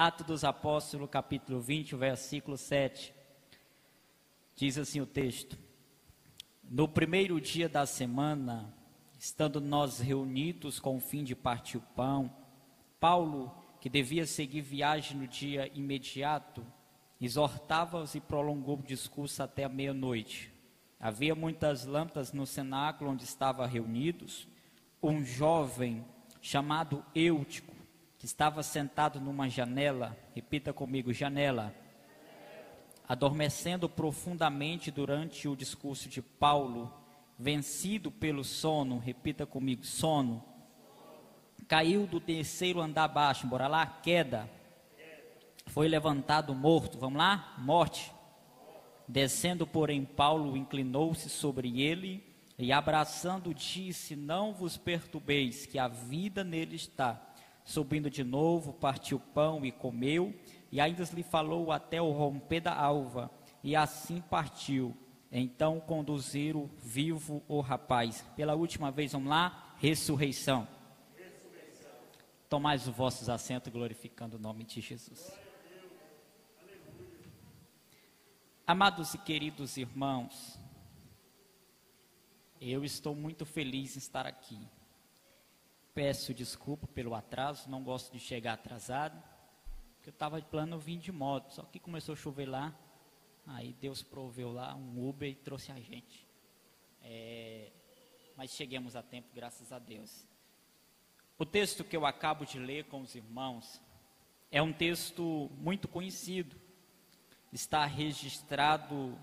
Atos dos Apóstolos, capítulo 20, versículo 7. Diz assim o texto: No primeiro dia da semana, estando nós reunidos com o fim de partir o pão, Paulo, que devia seguir viagem no dia imediato, exortava-os e prolongou o discurso até a meia-noite. Havia muitas lâmpadas no cenáculo onde estavam reunidos. Um jovem chamado Eutico, que estava sentado numa janela, repita comigo, janela, adormecendo profundamente durante o discurso de Paulo, vencido pelo sono, repita comigo, sono, caiu do terceiro andar abaixo, bora lá, queda, foi levantado morto, vamos lá, morte. Descendo, porém, Paulo inclinou-se sobre ele e abraçando disse: Não vos perturbeis, que a vida nele está. Subindo de novo, partiu o pão e comeu, e ainda lhe falou até o romper da alva, e assim partiu. Então conduziram vivo o rapaz. Pela última vez, vamos lá, ressurreição. Tomai os vossos assentos, glorificando o nome de Jesus. Amados e queridos irmãos, eu estou muito feliz em estar aqui. Peço desculpa pelo atraso, não gosto de chegar atrasado, porque eu estava de plano vir de moto, só que começou a chover lá, aí Deus proveu lá um Uber e trouxe a gente. Mas chegamos a tempo, graças a Deus. O texto que eu acabo de ler com os irmãos é um texto muito conhecido. Está registrado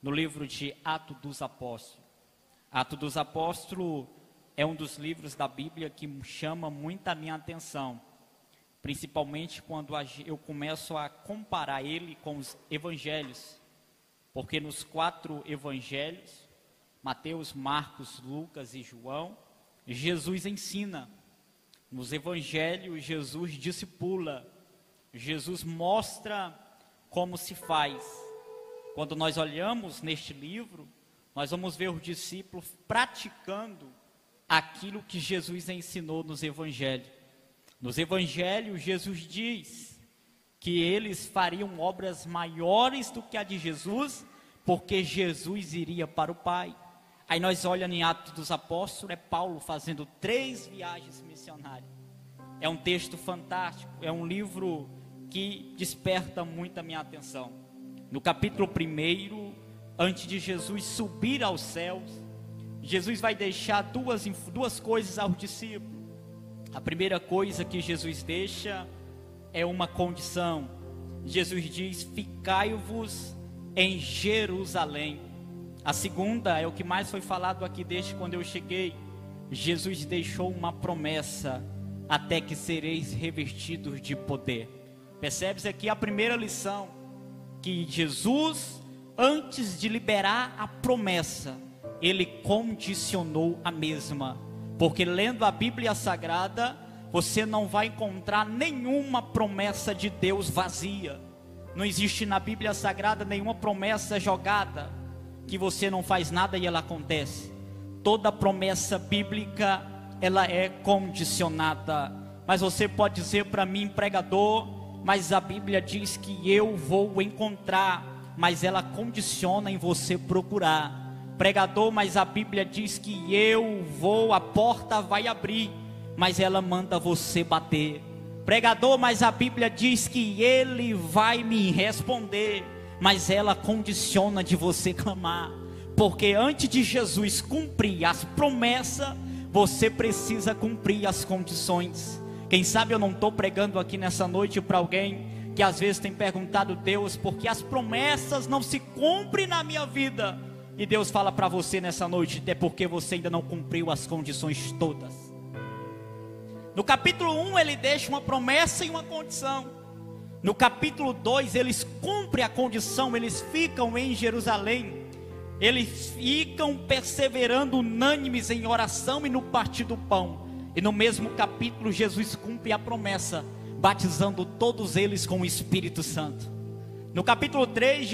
no livro de Atos dos Apóstolos. Atos dos Apóstolos é um dos livros da Bíblia que chama muito a minha atenção, principalmente quando eu começo a comparar ele com os evangelhos, porque nos 4 evangelhos, Mateus, Marcos, Lucas e João, Jesus ensina. Nos evangelhos, Jesus discipula, Jesus mostra como se faz. Quando nós olhamos neste livro, nós vamos ver os discípulos praticando aquilo que Jesus ensinou nos evangelhos. Nos evangelhos, Jesus diz que eles fariam obras maiores do que a de Jesus, porque Jesus iria para o Pai. Aí nós olhamos em Atos dos Apóstolos, é Paulo fazendo 3 viagens missionárias. É um texto fantástico, é um livro que desperta muito a minha atenção. No capítulo 1, antes de Jesus subir aos céus, Jesus vai deixar duas coisas aos discípulos. A primeira coisa que Jesus deixa é uma condição. Jesus diz: ficai-vos em Jerusalém. A segunda é o que mais foi falado aqui desde quando eu cheguei. Jesus deixou uma promessa: até que sereis revestidos de poder. Percebe-se aqui a primeira lição, que Jesus, antes de liberar a promessa, ele condicionou a mesma. Porque lendo a Bíblia Sagrada, você não vai encontrar nenhuma promessa de Deus vazia. Não existe na Bíblia Sagrada nenhuma promessa jogada, que você não faz nada e ela acontece. Toda promessa bíblica, ela é condicionada. Mas você pode dizer para mim, pregador, mas a Bíblia diz que eu vou encontrar, mas ela condiciona em você procurar. Pregador, mas a Bíblia diz que eu vou, a porta vai abrir, mas ela manda você bater. Pregador, mas a Bíblia diz que ele vai me responder, mas ela condiciona de você clamar. Porque antes de Jesus cumprir as promessas, você precisa cumprir as condições. Quem sabe eu não estou pregando aqui nessa noite para alguém que às vezes tem perguntado: Deus, porque as promessas não se cumprem na minha vida? E Deus fala para você nessa noite: é porque você ainda não cumpriu as condições todas. No capítulo 1 ele deixa uma promessa e uma condição. No capítulo 2 eles cumprem a condição, eles ficam em Jerusalém. Eles ficam perseverando unânimes em oração e no partir do pão. E no mesmo capítulo Jesus cumpre a promessa, batizando todos eles com o Espírito Santo. No capítulo 3,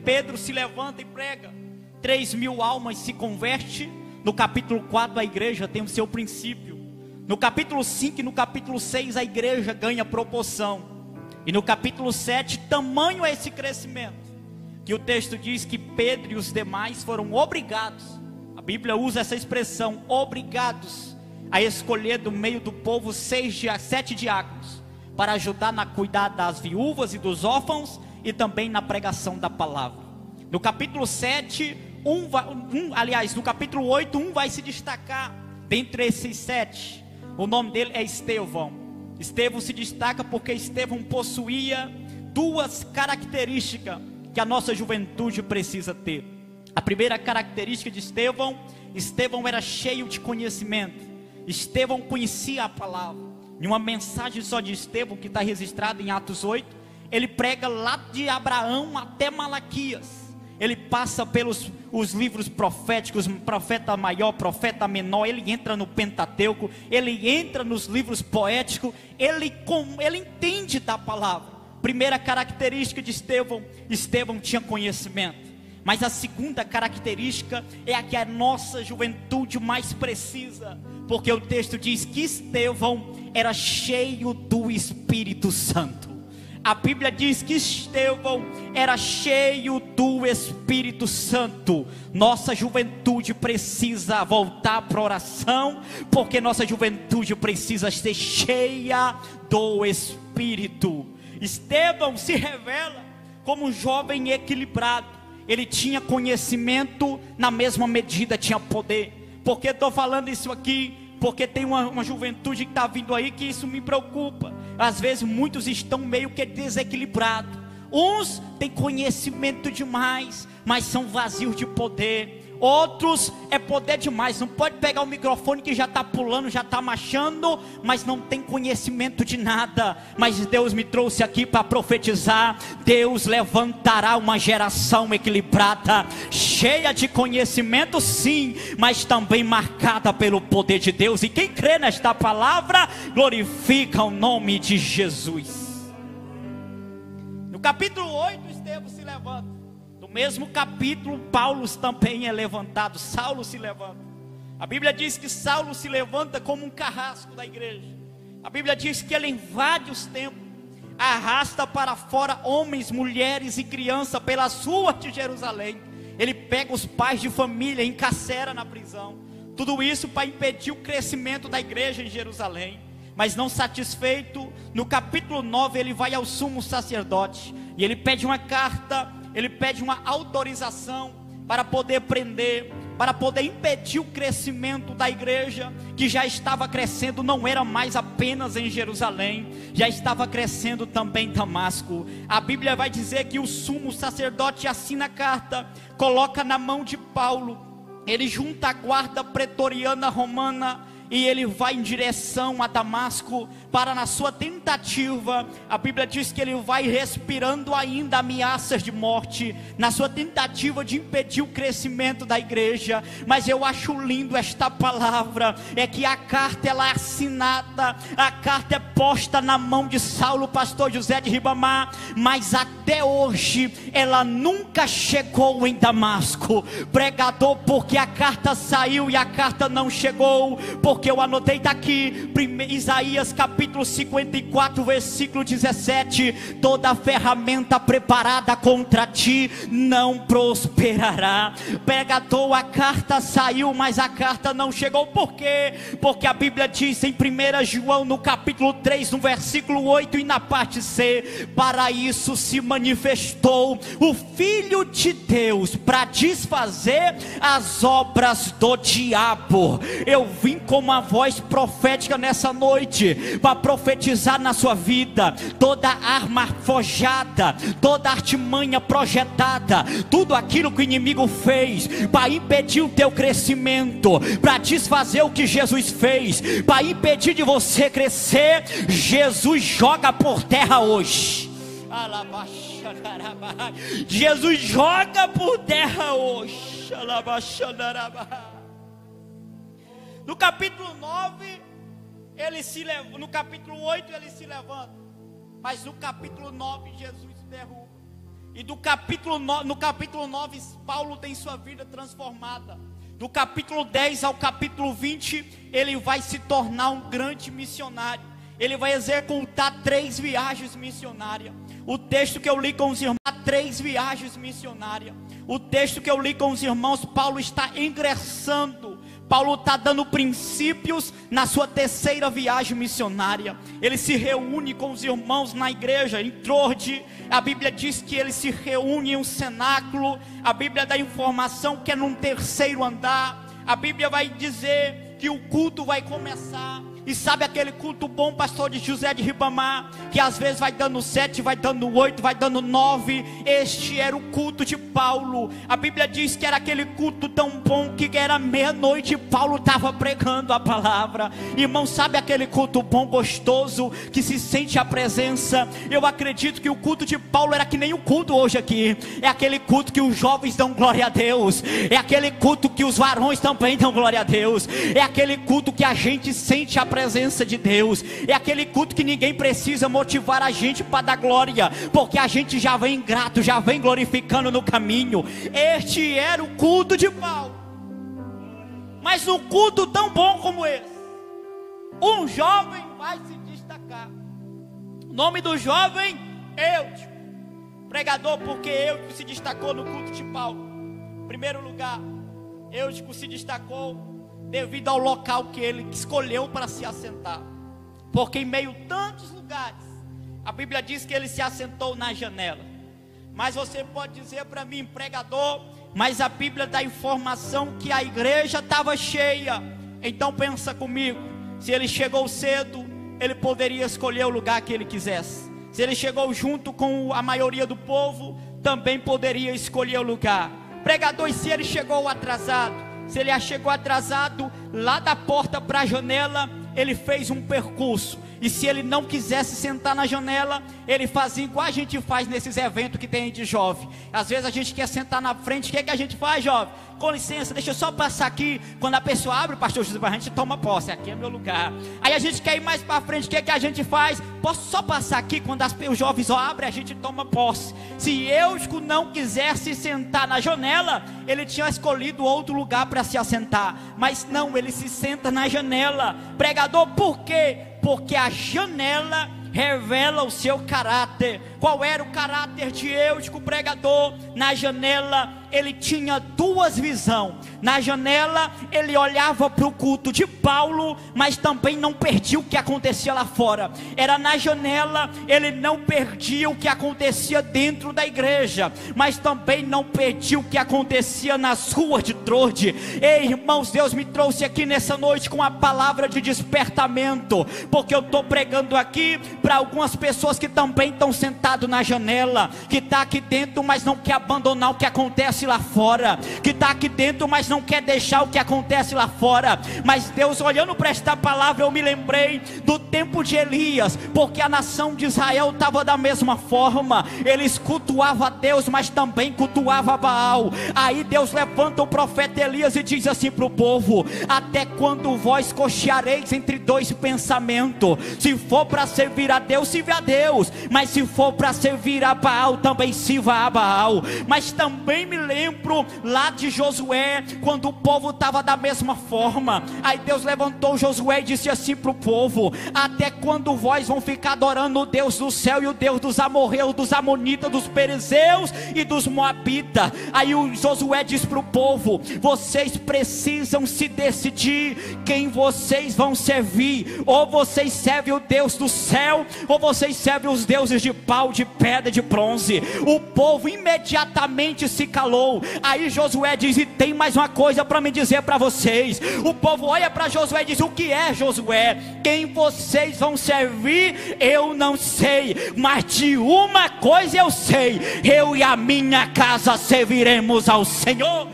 Pedro se levanta e prega. 3.000 almas se convertem. No capítulo 4 a igreja tem o seu princípio. No capítulo 5 e no capítulo 6 a igreja ganha proporção. E no capítulo 7, tamanho é esse crescimento, que o texto diz que Pedro e os demais foram obrigados, a Bíblia usa essa expressão, obrigados, a escolher do meio do povo 7 diáconos, para ajudar na cuidar das viúvas e dos órfãos, e também na pregação da palavra. No capítulo 7, no capítulo 8, um vai se destacar, dentre esses 7, o nome dele é Estevão. Estevão se destaca porque Estevão possuía 2 características que a nossa juventude precisa ter. A primeira característica de Estevão era cheio de conhecimento. Estevão conhecia a palavra. Em uma mensagem só de Estevão, que está registrada em Atos 8, ele prega lá de Abraão até Malaquias. Ele passa pelos os livros proféticos, profeta maior, profeta menor, ele entra no Pentateuco, ele entra nos livros poéticos, ele entende da palavra. Primeira característica de Estevão tinha conhecimento. Mas a segunda característica é a que a nossa juventude mais precisa, porque o texto diz que Estevão era cheio do Espírito Santo. A Bíblia diz que Estevão era cheio do Espírito Santo. Nossa juventude precisa voltar para a oração, porque nossa juventude precisa ser cheia do Espírito. Estevão se revela como um jovem equilibrado. Ele tinha conhecimento, na mesma medida tinha poder. Por que estou falando isso aqui? Porque tem uma juventude que está vindo aí, que isso me preocupa. Às vezes muitos estão meio que desequilibrados. Uns têm conhecimento demais, mas são vazios de poder. Outros é poder demais, não pode pegar o microfone que já está pulando, já está marchando, mas não tem conhecimento de nada. Mas Deus me trouxe aqui para profetizar. Deus levantará uma geração equilibrada, cheia de conhecimento sim, mas também marcada pelo poder de Deus. E quem crê nesta palavra, glorifica o nome de Jesus. No capítulo 8, Estevão se levanta. No mesmo capítulo, Paulo também é levantado, Saulo se levanta. A Bíblia diz que Saulo se levanta como um carrasco da igreja. A Bíblia diz que ele invade os templos, arrasta para fora homens, mulheres e crianças pelas ruas de Jerusalém. Ele pega os pais de família, encarcera na prisão. Tudo isso para impedir o crescimento da igreja em Jerusalém. Mas não satisfeito, no capítulo 9 ele vai ao sumo sacerdote e ele pede uma carta, ele pede uma autorização para poder prender, para poder impedir o crescimento da igreja, que já estava crescendo, não era mais apenas em Jerusalém, já estava crescendo também em Damasco. A Bíblia vai dizer que o sumo sacerdote assina a carta, coloca na mão de Paulo, ele junta a guarda pretoriana romana, e ele vai em direção a Damasco, para na sua tentativa, a Bíblia diz que ele vai respirando ainda ameaças de morte, na sua tentativa de impedir o crescimento da igreja. Mas eu acho lindo esta palavra, é que a carta ela é assinada, a carta é posta na mão de Saulo, pastor José de Ribamar, mas até hoje, ela nunca chegou em Damasco, pregador, porque a carta saiu e a carta não chegou, porque eu anotei daqui, Isaías capítulo 54, versículo 17, toda ferramenta preparada contra ti não prosperará. Pregador, a carta saiu, mas a carta não chegou. Por quê? Porque a Bíblia diz em 1 João no capítulo 3, no versículo 8 e na parte C, para isso se manifestou o Filho de Deus, para desfazer as obras do diabo. Eu vim com uma voz profética nessa noite, para profetizar na sua vida, toda arma forjada, toda artimanha projetada, tudo aquilo que o inimigo fez, para impedir o teu crescimento, para desfazer o que Jesus fez, para impedir de você crescer, Jesus joga por terra hoje. Jesus joga por terra hoje. No capítulo 9, no capítulo 8 ele se levanta, mas no capítulo 9 Jesus derruba. E no capítulo 9 Paulo tem sua vida transformada. Do capítulo 10 ao capítulo 20 ele vai se tornar um grande missionário. ele vai executar 3 viagens missionárias. O texto que eu li com os irmãos, 3 viagens missionárias. O texto que eu li com os irmãos, Paulo está ingressando, Paulo está dando princípios na sua 3ª viagem missionária. Ele se reúne com os irmãos na igreja, em Troade. A Bíblia diz que ele se reúne em um cenáculo. A Bíblia dá informação que é num 3º andar. A Bíblia vai dizer que o culto vai começar. E sabe aquele culto bom, pastor de José de Ribamar, que às vezes vai dando 7, vai dando 8, vai dando 9. Este era o culto de Paulo. A Bíblia diz que era aquele culto tão bom que era meia-noite e Paulo estava pregando a palavra. Irmão, sabe aquele culto bom, gostoso, que se sente a presença? Eu acredito que o culto de Paulo era que nem o culto hoje aqui. É aquele culto que os jovens dão glória a Deus. É aquele culto que os varões também dão glória a Deus. É aquele culto que a gente sente a presença de Deus. É aquele culto que ninguém precisa motivar a gente para dar glória, porque a gente já vem grato, já vem glorificando no caminho. Este era o culto de Paulo. Mas num culto tão bom como esse, um jovem vai se destacar. O nome do jovem, Eutico. Pregador, porque Eutico se destacou no culto de Paulo. Em primeiro lugar, Eutico se destacou devido ao local que ele escolheu para se assentar. Porque em meio a tantos lugares, a Bíblia diz que ele se assentou na janela. Mas você pode dizer para mim, pregador, mas a Bíblia dá informação que a igreja estava cheia. Então pensa comigo, se ele chegou cedo, ele poderia escolher o lugar que ele quisesse. Se ele chegou junto com a maioria do povo, também poderia escolher o lugar. Pregador, e se ele chegou atrasado? Se ele chegou atrasado, lá da porta para a janela, ele fez um percurso. E se ele não quisesse sentar na janela, ele fazia igual a gente faz nesses eventos que tem de jovem. Às vezes a gente quer sentar na frente, o que é que a gente faz, jovem? Com licença, deixa eu só passar aqui. Quando a pessoa abre, pastor José, a gente toma posse, aqui é meu lugar. Aí a gente quer ir mais para frente, o que é que a gente faz? Posso só passar aqui? Quando os jovens abrem, a gente toma posse. Se Eutico não quisesse sentar na janela, ele tinha escolhido outro lugar para se assentar. Mas não, ele se senta na janela. Pregador, por quê? Porque a janela revela o seu caráter. Qual era o caráter de Eutico, pregador? Na janela ele tinha 2 visões. Na janela ele olhava para o culto de Paulo, mas também não perdia o que acontecia lá fora. Era na janela, ele não perdia o que acontecia dentro da igreja, mas também não perdia o que acontecia nas ruas de Troade. Ei, irmãos, Deus me trouxe aqui nessa noite com a palavra de despertamento, porque eu estou pregando aqui para algumas pessoas que também estão sentados na janela, que está aqui dentro, mas não quer abandonar o que acontece lá fora, que está aqui dentro, mas não quer deixar o que acontece lá fora. Mas Deus, olhando para esta palavra, eu me lembrei do tempo de Elias, porque a nação de Israel estava da mesma forma. Eles cultuavam a Deus, mas também cultuavam Baal. Aí Deus levanta o profeta Elias e diz assim para o povo: até quando vós cocheareis entre 2 pensamentos? Se for para servir a Deus, sirva a Deus, mas se for para servir a Baal, também sirva a Baal. Mas também me lembro lá de Josué, quando o povo estava da mesma forma. Aí Deus levantou Josué e disse assim para o povo: até quando vós vão ficar adorando o Deus do céu e o Deus dos amorreus, dos amonitas, dos perizeus e dos moabitas? Aí o Josué diz para o povo: vocês precisam se decidir quem vocês vão servir. Ou vocês servem o Deus do céu, ou vocês servem os deuses de pau, de pedra, de bronze. O povo imediatamente se calou. Aí Josué diz: e tem mais uma coisa para me dizer para vocês. O povo olha para Josué e diz: o que é, Josué? Quem vocês vão servir eu não sei, mas de uma coisa eu sei: eu e a minha casa serviremos ao Senhor.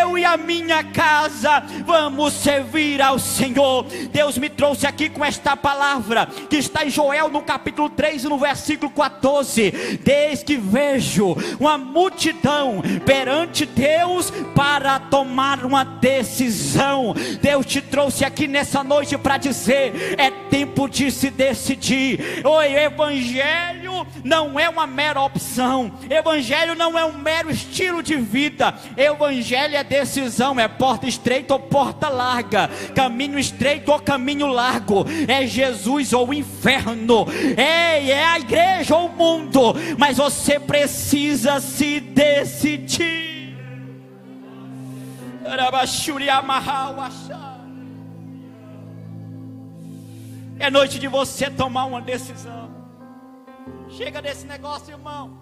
Eu e a minha casa vamos servir ao Senhor. Deus me trouxe aqui com esta palavra que está em Joel no capítulo 3 no versículo 14: desde que vejo uma multidão perante Deus para tomar uma decisão. Deus te trouxe aqui nessa noite para dizer: é tempo de se decidir. O evangelho não é uma mera opção, evangelho não é um mero estilo de vida, evangelho é decisão, é porta estreita ou porta larga, caminho estreito ou caminho largo, é Jesus ou o inferno, é a igreja ou o mundo, mas você precisa se decidir. É noite de você tomar uma decisão. Chega desse negócio, irmão.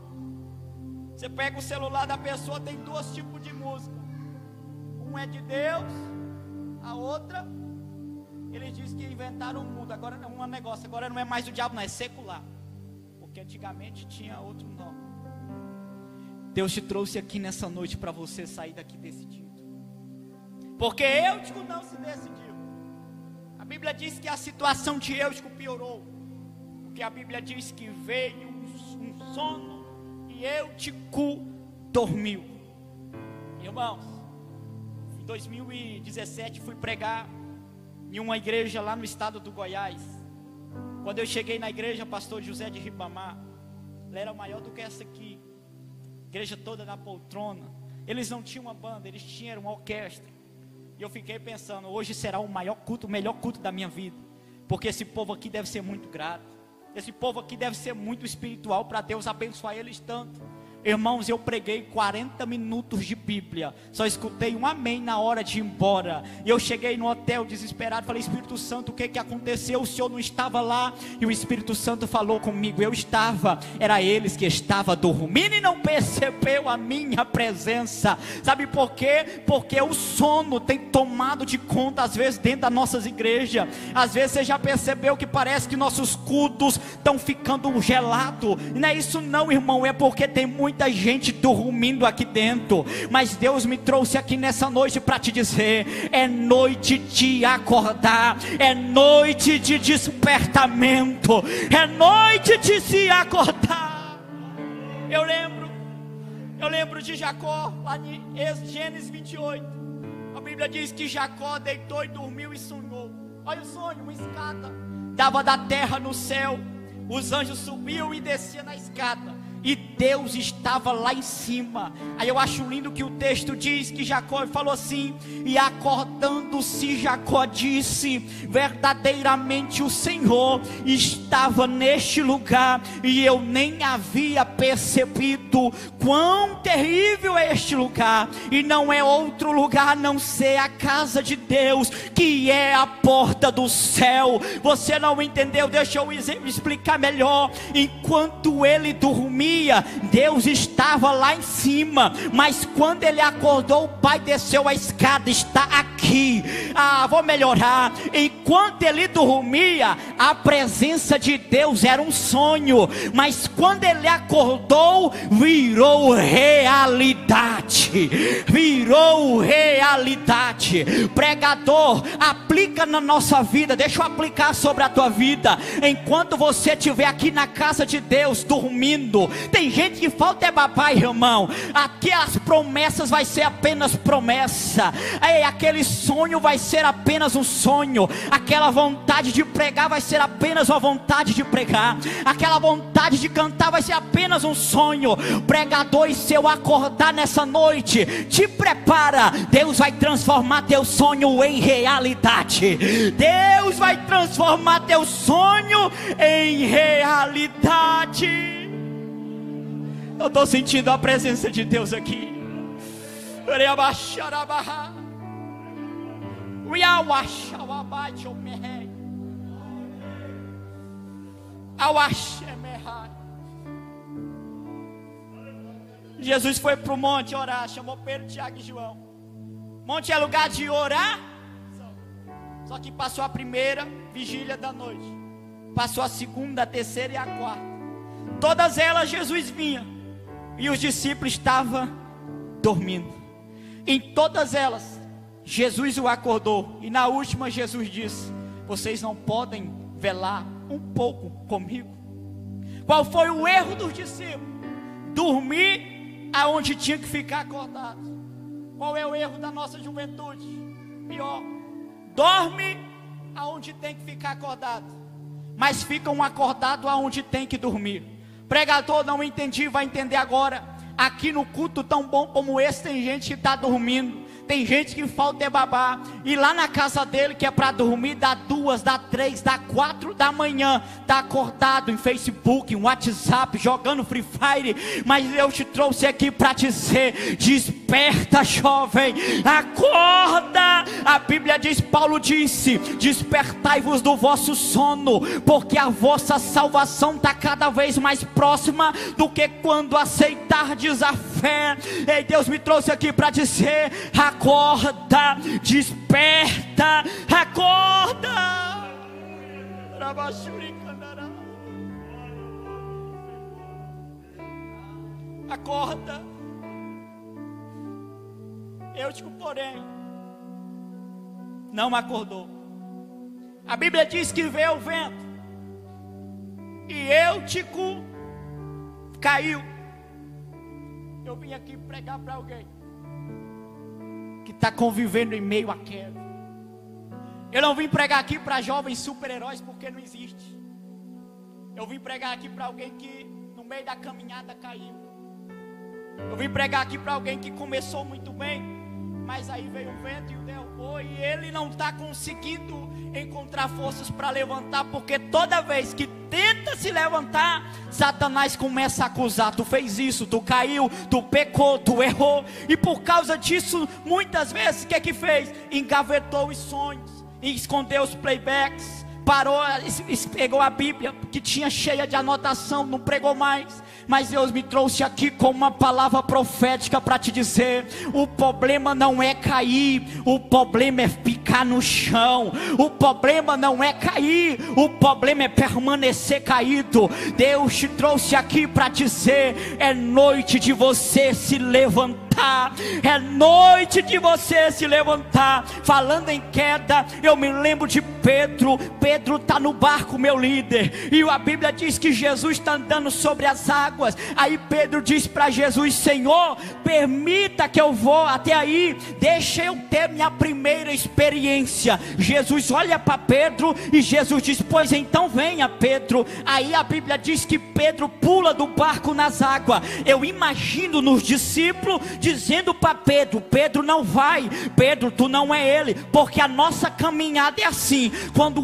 Você pega o celular da pessoa, tem dois tipos de música. Um é de Deus, a outra, ele diz que inventaram o mundo. Agora não é um negócio, agora não é mais do diabo, não, é secular. Porque antigamente tinha outro nome. Deus te trouxe aqui nessa noite para você sair daqui decidido. Porque Eutico não se decidiu. A Bíblia diz que a situação de Eutico piorou. Porque a Bíblia diz que veio um sono e Eutico dormiu. Irmãos, em 2017 fui pregar em uma igreja lá no estado do Goiás. Quando eu cheguei na igreja, pastor José de Ribamar, ela era maior do que essa aqui, igreja toda na poltrona. Eles não tinham uma banda, eles tinham uma orquestra. E eu fiquei pensando, hoje será o maior culto, o melhor culto da minha vida, porque esse povo aqui deve ser muito grato, esse povo aqui deve ser muito espiritual, para Deus abençoar eles tanto. Irmãos, eu preguei 40 minutos de Bíblia, só escutei um amém na hora de ir embora. E eu cheguei no hotel desesperado, falei: Espírito Santo, o que aconteceu? O Senhor não estava lá? E o Espírito Santo falou comigo: eu estava, era eles que estavam dormindo e não percebeu a minha presença. Sabe por quê? Porque o sono tem tomado de conta às vezes dentro das nossas igrejas. Às vezes você já percebeu que parece que nossos cultos estão ficando gelados. Não é isso não, irmão, é porque tem muita gente dormindo aqui dentro. Mas Deus me trouxe aqui nessa noite para te dizer: é noite de acordar, é noite de despertamento, é noite de se acordar. Eu lembro de Jacó, lá em Gênesis 28, a Bíblia diz que Jacó deitou e dormiu e sonhou. Olha o sonho, uma escada dava da terra no céu, os anjos subiam e desciam na escada, e Deus estava lá em cima. Aí eu acho lindo que o texto diz que Jacó falou assim: e acordando-se Jacó disse: verdadeiramente o Senhor estava neste lugar, e eu nem havia percebido quão terrível é este lugar, e não é outro lugar a não ser a casa de Deus, que é a porta do céu. Você não entendeu? Deixa eu explicar melhor. Enquanto ele dormia, Deus estava lá em cima, mas quando ele acordou, o Pai desceu a escada, está aqui. Vou melhorar. Enquanto ele dormia, a presença de Deus era um sonho, mas quando ele acordou, virou realidade. Virou realidade. Pregador, aplica na nossa vida. Deixa eu aplicar sobre a tua vida. Enquanto você estiver aqui na casa de Deus dormindo, tem gente que falta é papai, irmão. Aqui as promessas vai ser apenas promessa. Aquele sonho vai ser apenas um sonho. Aquela vontade de pregar vai ser apenas uma vontade de pregar. Aquela vontade de cantar vai ser apenas um sonho. Pregador, e se eu acordar nessa noite, te prepara. Deus vai transformar teu sonho em realidade. Deus vai transformar teu sonho em realidade. Eu estou sentindo a presença de Deus aqui. Jesus foi para o monte orar, chamou Pedro, Tiago e João. Monte é lugar de orar. Só que passou a primeira vigília da noite, passou a segunda, a terceira e a quarta. Todas elas Jesus vinha, e os discípulos estavam dormindo. Em todas elas Jesus o acordou, e na última Jesus disse: vocês não podem velar um pouco comigo? Qual foi o erro dos discípulos? Dormir aonde tinha que ficar acordado. Qual é o erro da nossa juventude? Pior, dorme aonde tem que ficar acordado, mas ficam acordados aonde tem que dormir. Pregador, não entendi, vai entender agora. Aqui no culto tão bom como esse, tem gente que está dormindo. Tem gente que falta é babá. E lá na casa dele, que é para dormir, dá 2, dá 3, dá 4 da manhã. Está acordado em Facebook, em WhatsApp, jogando Free Fire. Mas eu te trouxe aqui para te dizer: desperta, jovem, acorda. A Bíblia diz, Paulo disse: despertai-vos do vosso sono, porque a vossa salvação está cada vez mais próxima do que quando aceitardes a fé. Ei, Deus me trouxe aqui para dizer: acorda, desperta, acorda. Acorda. Eutico, porém, não acordou. A Bíblia diz que veio o vento e Eutico caiu. Eu vim aqui pregar para alguém que está convivendo em meio à queda. Eu não vim pregar aqui para jovens super-heróis, porque não existe. Eu vim pregar aqui para alguém que no meio da caminhada caiu. Eu vim pregar aqui para alguém que começou muito bem, mas aí veio o vento e o derrubou, e ele não está conseguindo encontrar forças para levantar, porque toda vez que tenta se levantar, Satanás começa a acusar: tu fez isso, tu caiu, tu pecou, tu errou. E por causa disso, muitas vezes, o que é que fez? Engavetou os sonhos, escondeu os playbacks, parou, pegou a Bíblia que tinha cheia de anotação, não pregou mais. Mas Deus me trouxe aqui com uma palavra profética para te dizer: o problema não é cair, o problema é ficar no chão. O problema não é cair, o problema é permanecer caído. Deus te trouxe aqui para dizer: é noite de você se levantar, é noite de você se levantar. Falando em queda, eu me lembro de Pedro. Pedro está no barco, meu líder, e a Bíblia diz que Jesus está andando sobre as águas. Aí Pedro diz para Jesus: Senhor, permita que eu vou até aí, deixa eu ter minha primeira experiência. Jesus olha para Pedro e Jesus diz: pois então venha, Pedro. Aí a Bíblia diz que Pedro pula do barco nas águas. Eu imagino nos discípulos dizendo para Pedro: Pedro, não vai, Pedro, tu não é ele, porque a nossa caminhada é assim. Quando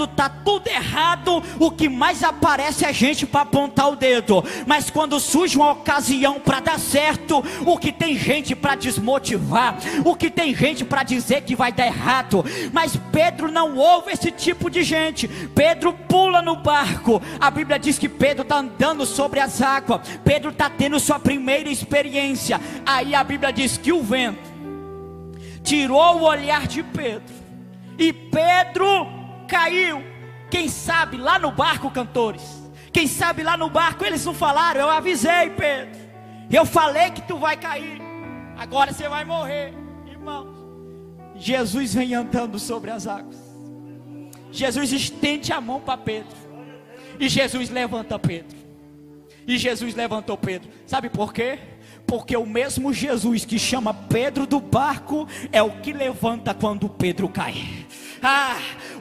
está tudo errado, o que mais aparece é gente para apontar o dedo. Mas quando surge uma ocasião para dar certo, o que tem gente para desmotivar, o que tem gente para dizer que vai dar errado. Mas Pedro não ouve esse tipo de gente. Pedro pula no barco. A Bíblia diz que Pedro está andando sobre as águas. Pedro está tendo sua primeira experiência. Aí a Bíblia diz que o vento tirou o olhar de Pedro e Pedro caiu. Quem sabe lá no barco, cantores, quem sabe lá no barco eles não falaram: eu avisei, Pedro, eu falei que tu vai cair, agora você vai morrer. Irmãos, Jesus vem andando sobre as águas. Jesus estende a mão para Pedro e Jesus levanta Pedro. E Jesus levantou Pedro. Sabe por quê? Porque o mesmo Jesus que chama Pedro do barco é o que levanta quando Pedro cai.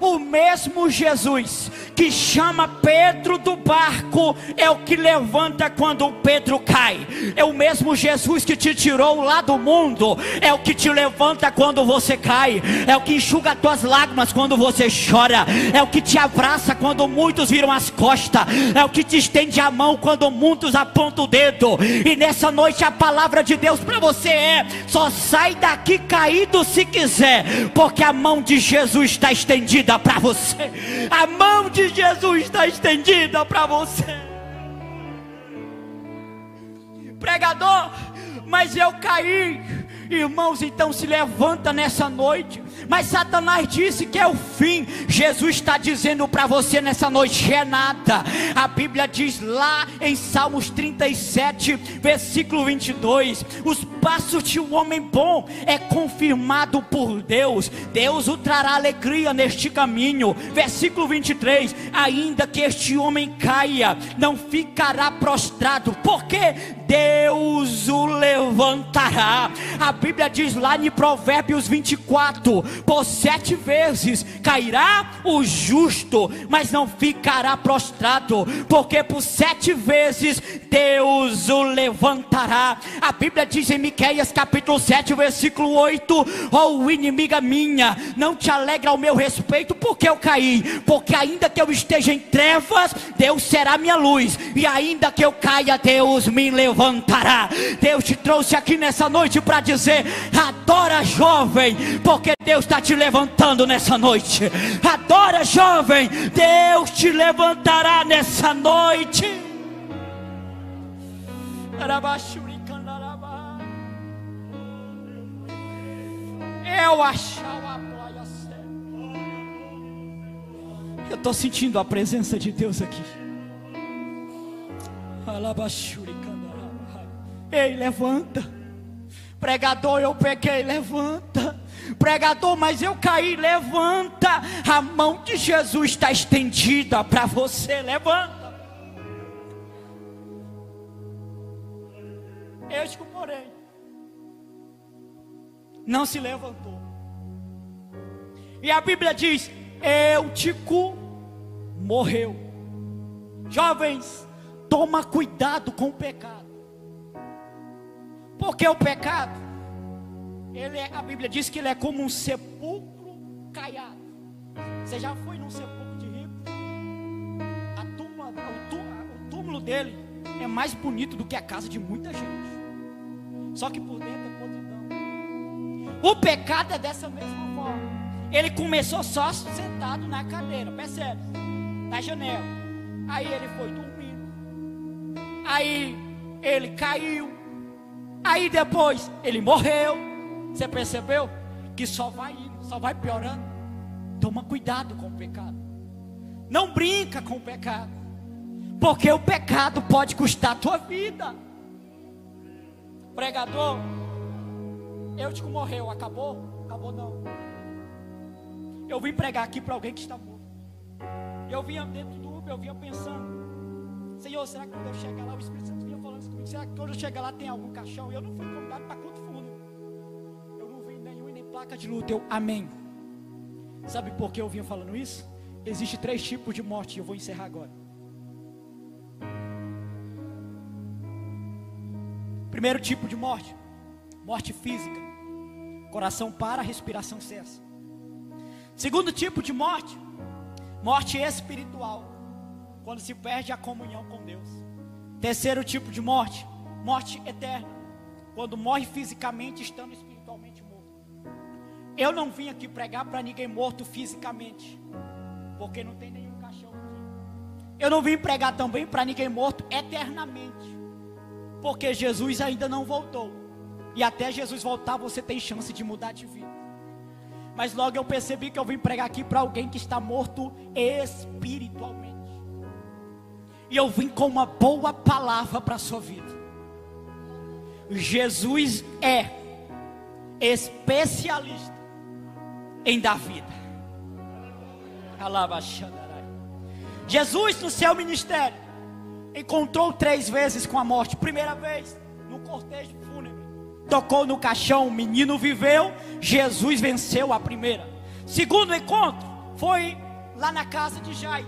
O mesmo Jesus que chama Pedro do barco é o que levanta quando Pedro cai. É o mesmo Jesus que te tirou lá do mundo, é o que te levanta quando você cai. É o que enxuga as tuas lágrimas quando você chora. É o que te abraça quando muitos viram as costas. É o que te estende a mão quando muitos apontam o dedo. E nessa noite a palavra de Deus para você é: só sai daqui caído se quiser, porque a mão de Jesus está estendida para você. A mão de Jesus está estendida para você. Pregador, mas eu caí. Irmãos, então se levanta nessa noite. mas Satanás disse que é o fim. Jesus está dizendo para você nessa noite: é nada. A Bíblia diz lá em Salmos 37, versículo 22: os passos de um homem bom é confirmado por Deus, Deus o trará alegria neste caminho. Versículo 23: ainda que este homem caia, não ficará prostrado, porque Deus o levantará. A Bíblia diz lá em Provérbios 24: por 7 vezes cairá o justo, mas não ficará prostrado, porque por 7 vezes Deus o levantará. A Bíblia diz em Miqueias capítulo 7, versículo 8: oh inimiga minha, não te alegra ao meu respeito porque eu caí, porque ainda que eu esteja em trevas, Deus será minha luz, e ainda que eu caia, Deus me levantará. Deus te trouxe aqui nessa noite para dizer: adora, jovem, porque Deus está te levantando nessa noite. Adora, jovem, Deus te levantará nessa noite. Eu estou sentindo a presença de Deus aqui. Ei, levanta. Pregador, eu pequei, levanta. Pregador, mas eu caí, levanta. A mão de Jesus está estendida para você, levanta. Este, porém, não se levantou. E a Bíblia diz: Eutico morreu. Jovens, toma cuidado com o pecado, porque o pecado, a Bíblia diz que ele é como um sepulcro caiado. Você já foi num sepulcro de rico? O túmulo dele é mais bonito do que a casa de muita gente, só que por dentro é podridão. O pecado é dessa mesma forma. Ele começou só sentado na cadeira, percebe? Na janela. Aí ele foi dormindo. Aí ele caiu. Aí depois ele morreu. Você percebeu? Que só vai indo, só vai piorando. Toma cuidado com o pecado. Não brinca com o pecado, porque o pecado pode custar a tua vida. Pregador, Eutico morreu, acabou? Acabou não. Eu vim pregar aqui para alguém que está morto. Eu vinha dentro do Uber, eu vinha pensando: Senhor, será que quando eu chegar lá, o Espírito Santo vinha falando isso comigo, será que quando eu chegar lá tem algum caixão? Eu não fui convidado para culto fúnebre, eu não vi nenhum nem placa de luto. Amém. Sabe por que eu vinha falando isso? Existem 3 tipos de morte, e eu vou encerrar agora. Primeiro tipo de morte: morte física. Coração para, respiração cessa. Segundo tipo de morte: morte espiritual, quando se perde a comunhão com Deus. Terceiro tipo de morte: morte eterna, quando morre fisicamente estando espiritualmente morto. Eu não vim aqui pregar para ninguém morto fisicamente, porque não tem nenhum caixão aqui. Eu não vim pregar também para ninguém morto eternamente, porque Jesus ainda não voltou, e até Jesus voltar você tem chance de mudar de vida. Mas logo eu percebi que eu vim pregar aqui para alguém que está morto espiritualmente, e eu vim com uma boa palavra para a sua vida. Jesus é especialista em dar vida. Jesus, no seu ministério, encontrou 3 vezes com a morte. Primeira vez, no cortejo fúnebre, tocou no caixão, o menino viveu, Jesus venceu a primeira. Segundo encontro, foi lá na casa de Jairo,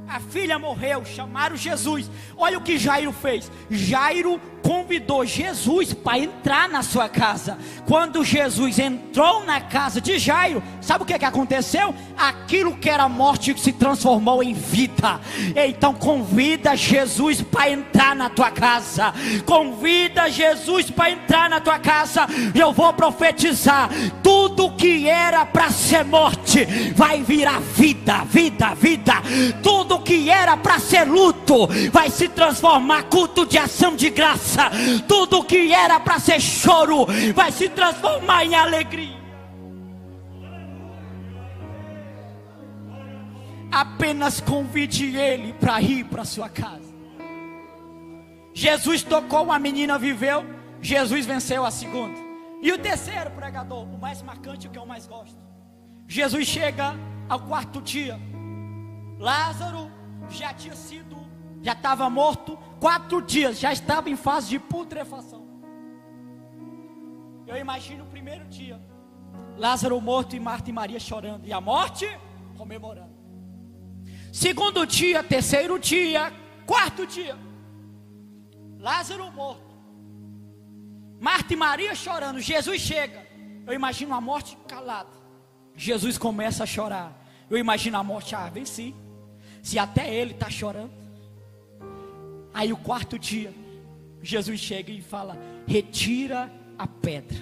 a filha morreu, chamaram Jesus. Olha o que Jairo fez. Jairo convidou Jesus para entrar na sua casa. Quando Jesus entrou na casa de Jairo, sabe o que aconteceu? Aquilo que era morte se transformou em vida. Então convida Jesus para entrar na tua casa. Convida Jesus para entrar na tua casa. Eu vou profetizar: tudo que era para ser morte vai virar vida, vida, vida. Tudo que era para ser luto vai se transformar culto de ação de graça. Tudo que era para ser choro vai se transformar em alegria. apenas convide ele para ir para sua casa. Jesus tocou, uma menina viveu, Jesus venceu a segunda. E o terceiro pregador, o mais marcante, o que eu mais gosto. Jesus chega ao quarto dia. Lázaro já estava morto 4 dias, já estava em fase de putrefação. Eu imagino o primeiro dia, Lázaro morto e Marta e Maria chorando, e a morte comemorando. Segundo dia, terceiro dia, quarto dia, Lázaro morto, Marta e Maria chorando, Jesus chega. Eu imagino a morte calada. Jesus começa a chorar. Eu imagino a morte, venci. Se até ele está chorando. Aí o quarto dia, Jesus chega e fala: retira a pedra.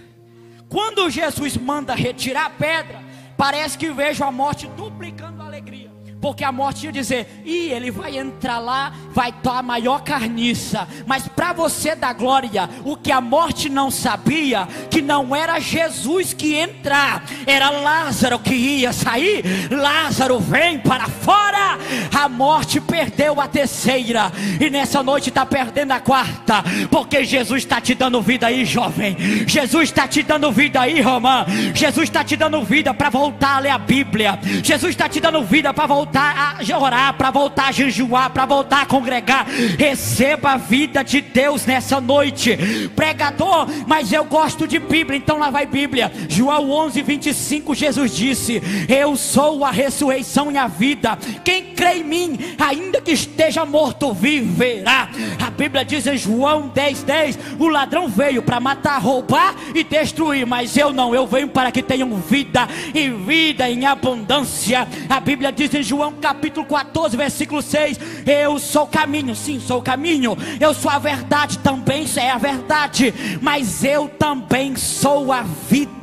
Quando Jesus manda retirar a pedra, parece que vejo a morte duplicando a alegria. Porque a morte ia dizer: ele vai entrar lá, vai estar a maior carniça. Mas para você dar glória, o que a morte não sabia, que não era Jesus que ia entrar, era Lázaro que ia sair. Lázaro, vem para fora. A morte perdeu a terceira, e nessa noite está perdendo a quarta. Porque Jesus está te dando vida aí, jovem. Jesus está te dando vida aí, Romã. Jesus está te dando vida para voltar a ler a Bíblia. Jesus está te dando vida para voltar a orar, para voltar a jejuar, para voltar a congregar. Receba a vida de Deus nessa noite. Pregador, mas eu gosto de Bíblia, então lá vai Bíblia. João 11:25, Jesus disse: eu sou a ressurreição e a vida. Quem crê em mim, ainda que esteja morto, viverá. A Bíblia diz em João 10:10: o ladrão veio para matar, roubar e destruir, mas eu não, eu venho para que tenham vida e vida em abundância. A Bíblia diz em João capítulo 14, versículo 6: eu sou o caminho, sim, sou o caminho. Eu sou a verdade, também é a verdade. Mas eu também sou a vida.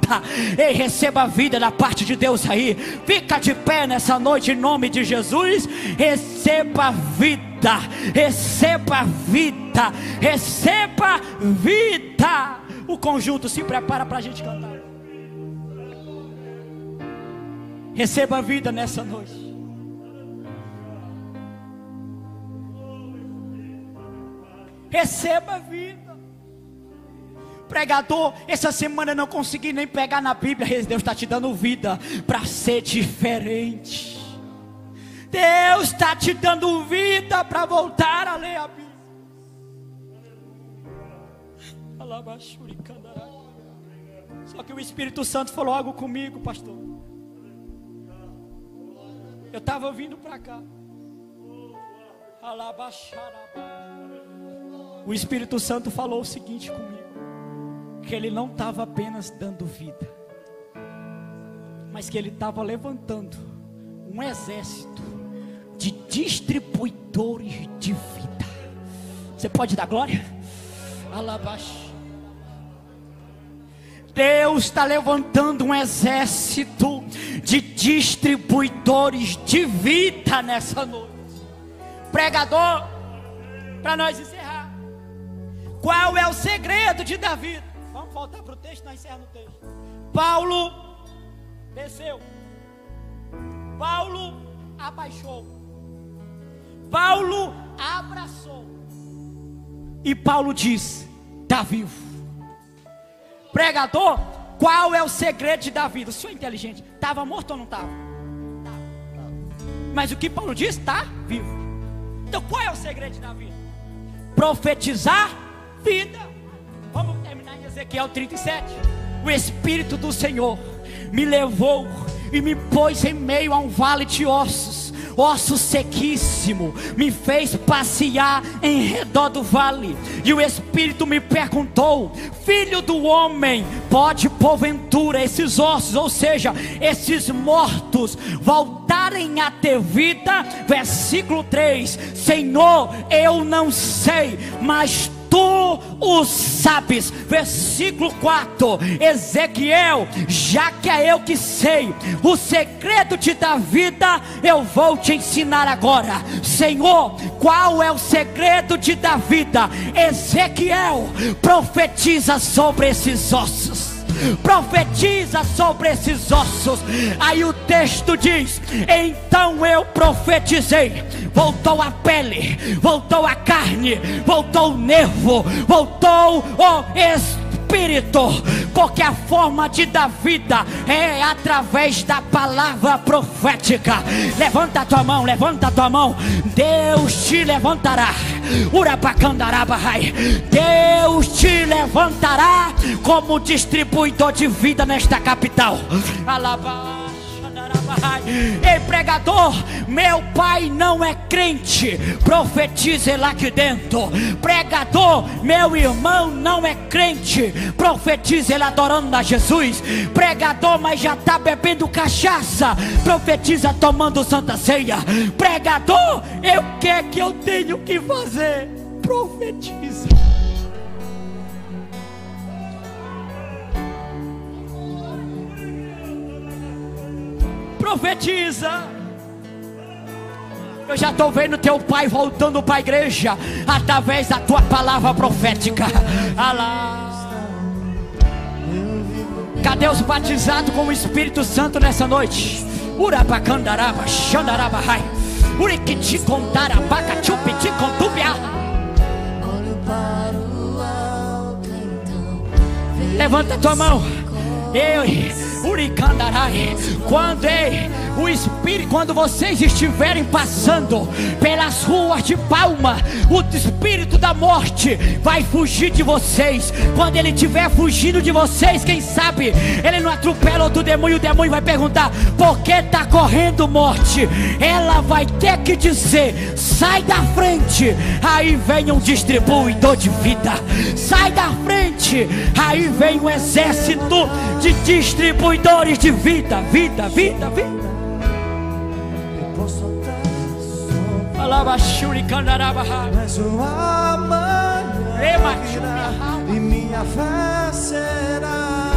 E receba a vida da parte de Deus aí. Fica de pé nessa noite em nome de Jesus. Receba vida, receba vida, receba vida. O conjunto se prepara para a gente cantar. Receba vida nessa noite. Receba vida. Pregador, essa semana eu não consegui nem pegar na Bíblia. Deus está te dando vida para ser diferente. Deus está te dando vida para voltar a ler a Bíblia. Só que o Espírito Santo falou algo comigo, pastor. Eu estava vindo para cá. O Espírito Santo falou o seguinte comigo: que ele não estava apenas dando vida, mas que ele estava levantando um exército de distribuidores de vida. Você pode dar glória? Deus está levantando um exército de distribuidores de vida nessa noite. Pregador, para nós encerrar, qual é o segredo de Davi? Vamos voltar para o texto, nós encerramos o texto. Paulo desceu, Paulo abaixou, Paulo abraçou, e Paulo diz: está vivo. Pregador, qual é o segredo de Davi? O senhor é inteligente, estava morto ou não estava? Mas o que Paulo diz? Está vivo. Então qual é o segredo de Davi? Profetizar vida. Vamos terminar em Ezequiel 37. O Espírito do Senhor me levou e me pôs em meio a um vale de ossos, osso sequíssimo. Me fez passear em redor do vale. E o Espírito me perguntou: filho do homem, pode porventura esses ossos, ou seja, esses mortos, voltarem a ter vida? Versículo 3: Senhor, eu não sei, mas tu o sabes. Versículo 4: Ezequiel, já que é eu que sei o segredo de dar vida, eu vou te ensinar agora. Senhor, qual é o segredo de dar vida? Ezequiel, profetiza sobre esses ossos. profetiza sobre esses ossos. Aí o texto diz: então eu profetizei. Voltou a pele, voltou a carne, voltou o nervo, voltou o espírito, porque a forma de dar vida é através da palavra profética. Levanta a tua mão, levanta a tua mão. Deus te levantará. Deus te levantará como distribuidor de vida nesta capital. Ei, pregador, meu pai não é crente, profetize lá aqui dentro. Pregador, meu irmão não é crente, profetize ele adorando a Jesus. Pregador, mas já está bebendo cachaça, profetiza tomando santa ceia. Pregador, o que é que eu tenho que fazer? Profetiza. Profetiza. Eu já estou vendo teu pai voltando para a igreja através da tua palavra profética. Alá. Cadê os batizados com o Espírito Santo nessa noite? Urabacandaraba, xandarabahai, uriquiti contarabaca, chupiti contubia. Levanta a tua mão. Quando vocês estiverem passando pelas ruas de Palma, o espírito da morte vai fugir de vocês. Quando ele estiver fugindo de vocês, quem sabe ele não atropela outro demônio. O demônio vai perguntar: por que está correndo, morte? Ela vai ter que dizer: sai da frente. Aí vem um distribuidor de vida. Sai da frente. Aí vem um exército de distribuidores de vida. Vida, vida, vida. Mas o amanhã virá e minha fé será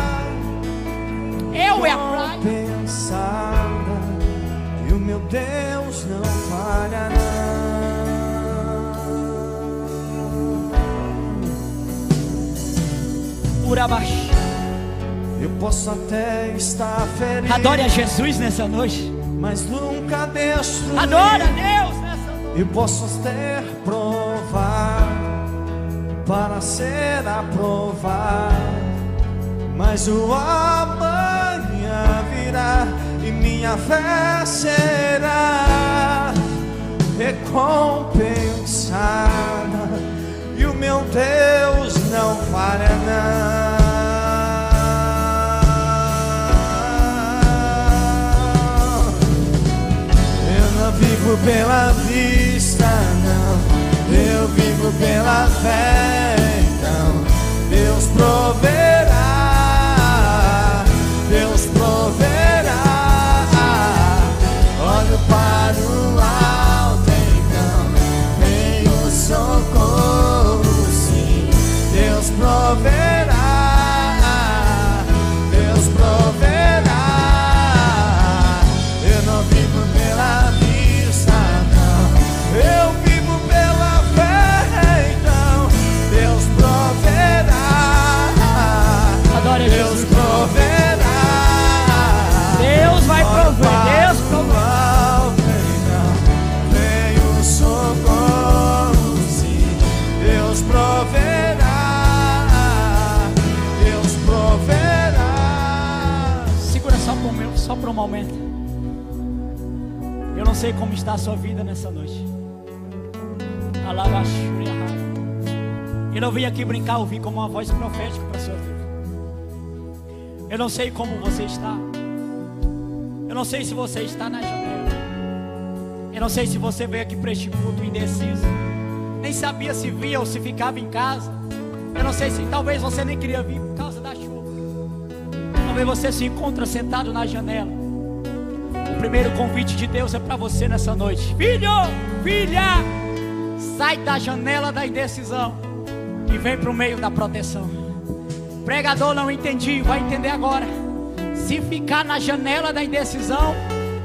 compensada, e o meu Deus não falhará. Eu posso até estar ferido, adore a Jesus nessa noite, mas nunca destruir. Adora a Deus nessa noite. Eu posso até provar para ser aprovado, mas o amanhã virá e minha fé será recompensada, e o meu Deus não falhará. Vivo pela vista, não, eu vivo pela fé. Então Deus proverá, Deus proverá. Olho para o alto, então vem o socorro, sim. Deus proverá, Deus proverá. Eu não vivo pela vida, eu vivo pela fé, então Deus proverá. Adore Deus proverá. Deus vai prover, Deus proverá. Então vem o socorro, sim. Deus proverá, Deus proverá. Segura só por um momento. Eu não sei como está a sua vida nessa noite. Eu não vim aqui brincar, eu vim como uma voz profética para a sua vida. Eu não sei como você está. Eu não sei se você está na janela. Eu não sei se você veio aqui para este culto indeciso, nem sabia se via ou se ficava em casa. Eu não sei se talvez você nem queria vir por causa da chuva. Talvez você se encontra sentado na janela. O primeiro convite de Deus é para você nessa noite. Filho, filha, sai da janela da indecisão e vem para o meio da proteção. Pregador, não entendi, vai entender agora. Se ficar na janela da indecisão,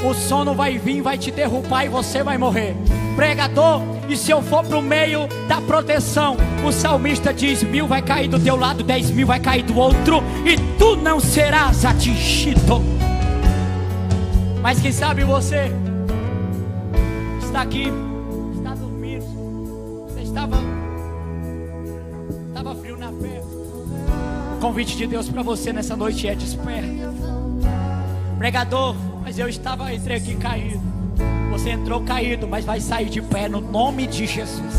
o sono vai vir, vai te derrubar e você vai morrer. pregador, e se eu for para o meio da proteção, o salmista diz: 1000 vai cair do teu lado, 10.000 vai cair do outro, e tu não serás atingido. Mas quem sabe você está aqui, está dormindo, você estava frio na fé. O convite de Deus para você nessa noite é: desperta. Pregador, mas eu entrei aqui caído. Você entrou caído, mas vai sair de pé no nome de Jesus.